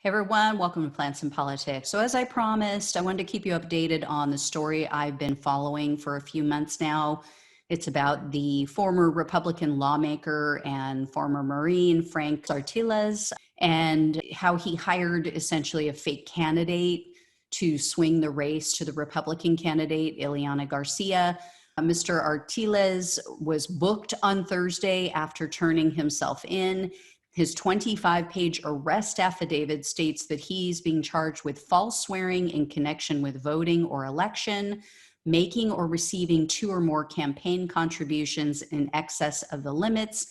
Hey everyone, welcome to Plants and Politics. So as I promised, I wanted to keep you updated on the story I've been following for a few months now. It's about the former Republican lawmaker and former Marine Frank Artiles and how he hired essentially a fake candidate to swing the race to the Republican candidate, Ileana Garcia. Mr. Artiles was booked on Thursday after turning himself in. His 25-page arrest affidavit states that he's being charged with false swearing in connection with voting or election, making or receiving 2 or more campaign contributions in excess of the limits,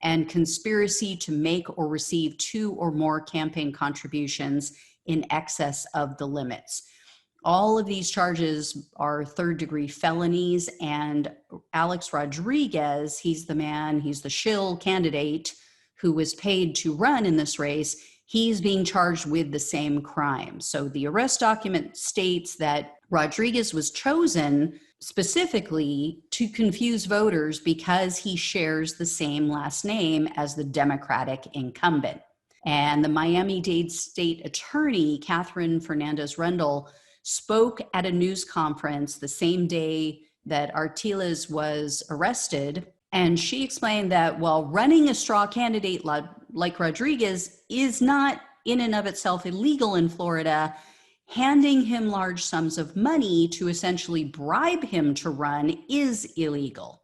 and conspiracy to make or receive 2 or more campaign contributions in excess of the limits. All of these charges are third-degree felonies, and Alex Rodriguez, he's the shill candidate who was paid to run in this race, he's being charged with the same crime. So the arrest document states that Rodriguez was chosen specifically to confuse voters because he shares the same last name as the Democratic incumbent. And the Miami-Dade State Attorney, Catherine Fernandez-Rundle, spoke at a news conference the same day that Artiles was arrested. And she explained that while running a straw candidate like Rodriguez is not in and of itself illegal in Florida, handing him large sums of money to essentially bribe him to run is illegal.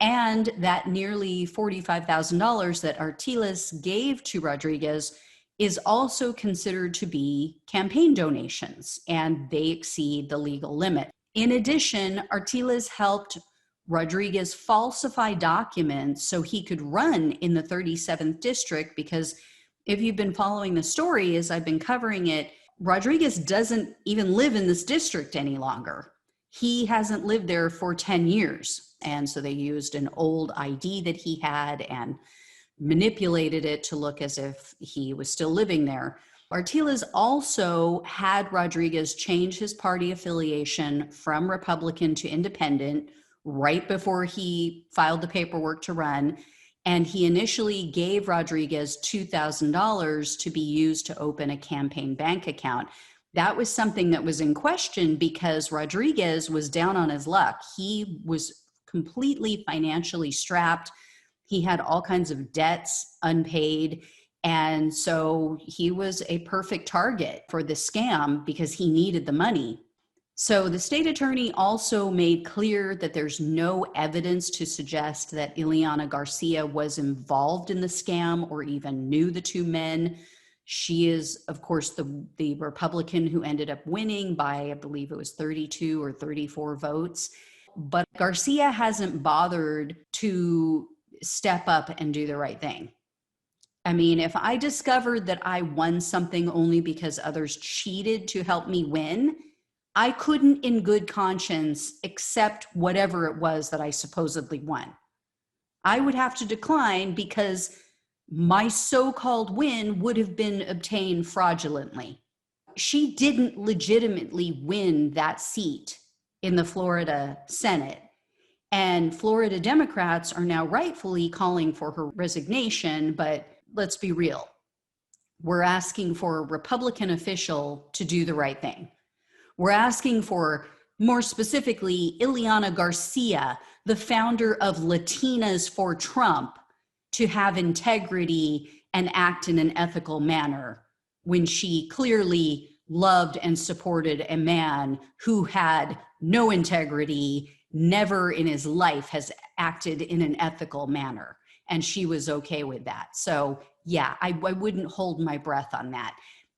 And that nearly $45,000 that Artiles gave to Rodriguez is also considered to be campaign donations, and they exceed the legal limit. In addition, Artiles helped Rodriguez falsify documents so he could run in the 37th district, because if you've been following the story as I've been covering it, Rodriguez doesn't even live in this district any longer. He hasn't lived there for 10 years. And so they used an old ID that he had and manipulated it to look as if he was still living there. Artiles also had Rodriguez change his party affiliation from Republican to Independent right before he filed the paperwork to run. And he initially gave Rodriguez $2,000 to be used to open a campaign bank account. That was something that was in question because Rodriguez was down on his luck. He was completely financially strapped. He had all kinds of debts unpaid. And so he was a perfect target for this scam because he needed the money. So the state attorney also made clear that there's no evidence to suggest that Ileana Garcia was involved in the scam or even knew the 2 men. She is, of course, the Republican who ended up winning by, I believe it was 32 or 34 votes. But Garcia hasn't bothered to step up and do the right thing. I mean, if I discovered that I won something only because others cheated to help me win, I couldn't in good conscience accept whatever it was that I supposedly won. I would have to decline because my so-called win would have been obtained fraudulently. She didn't legitimately win that seat in the Florida Senate. And Florida Democrats are now rightfully calling for her resignation, but let's be real. We're asking for a Republican official to do the right thing. We're asking for, more specifically, Ileana Garcia, the founder of Latinas for Trump, to have integrity and act in an ethical manner when she clearly loved and supported a man who had no integrity, never in his life has acted in an ethical manner. And she was okay with that. So yeah, I wouldn't hold my breath on that.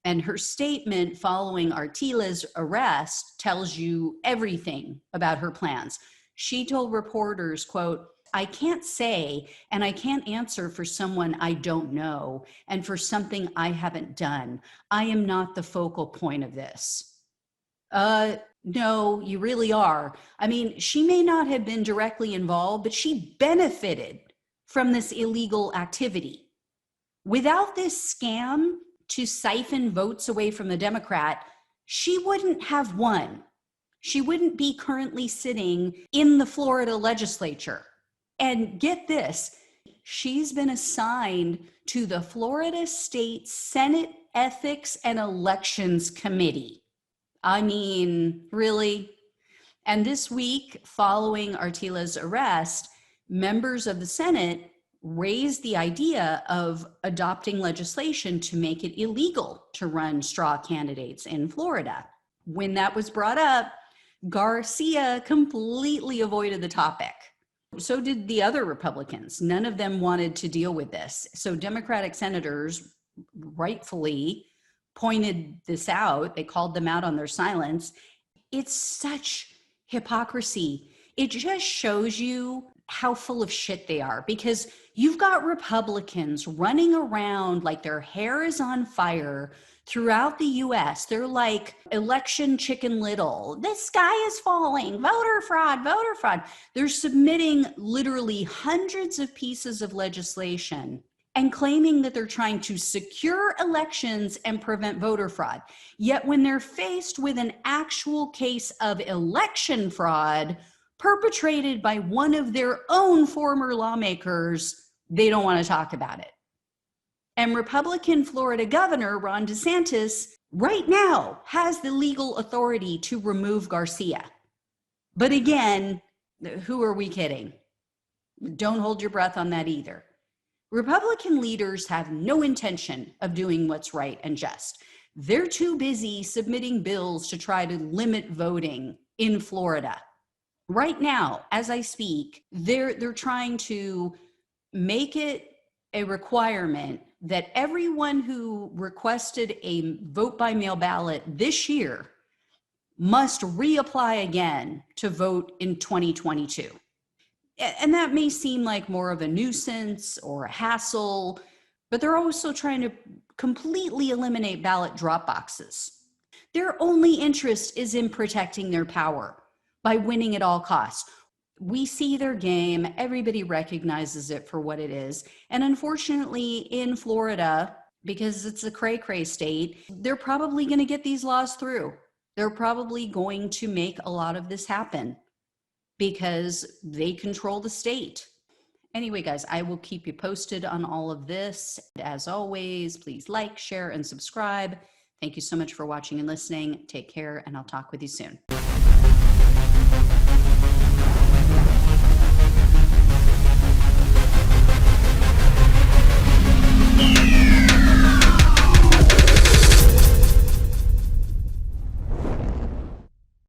And her statement following Artiles' arrest tells you everything about her plans. She told reporters, quote, "I can't say and I can't answer for someone I don't know and for something I haven't done. I am not the focal point of this." No, you really are. I mean, she may not have been directly involved, but she benefited from this illegal activity. Without this scam to siphon votes away from the Democrat, she wouldn't have won. She wouldn't be currently sitting in the Florida legislature. And get this, she's been assigned to the Florida State Senate Ethics and Elections Committee. I mean, really? And this week, following Artiles' arrest, members of the Senate raised the idea of adopting legislation to make it illegal to run straw candidates in Florida. When that was brought up, Garcia completely avoided the topic. So did the other Republicans. None of them wanted to deal with this. So Democratic senators rightfully pointed this out. They called them out on their silence. It's such hypocrisy. It just shows you how full of shit they are, because you've got Republicans running around like their hair is on fire throughout the US. They're like election Chicken Little. The sky is falling. Voter fraud, voter fraud. They're submitting literally hundreds of pieces of legislation and claiming that they're trying to secure elections and prevent voter fraud. Yet when they're faced with an actual case of election fraud perpetrated by one of their own former lawmakers, they don't want to talk about it. And Republican Florida Governor Ron DeSantis right now has the legal authority to remove Garcia. But again, who are we kidding? Don't hold your breath on that either. Republican leaders have no intention of doing what's right and just. They're too busy submitting bills to try to limit voting in Florida. Right now, as I speak, they're trying to make it a requirement that everyone who requested a vote by mail ballot this year must reapply again to vote in 2022. And that may seem like more of a nuisance or a hassle, but they're also trying to completely eliminate ballot drop boxes. Their only interest is in protecting their power by winning at all costs. We see their game. Everybody recognizes it for what it is. And unfortunately, in Florida, because it's a cray-cray state, they're probably going to get these laws through. They're probably going to make a lot of this happen because they control the state. Anyway, guys, I will keep you posted on all of this. As always, please like, share, and subscribe. Thank you so much for watching and listening. Take care, and I'll talk with you soon.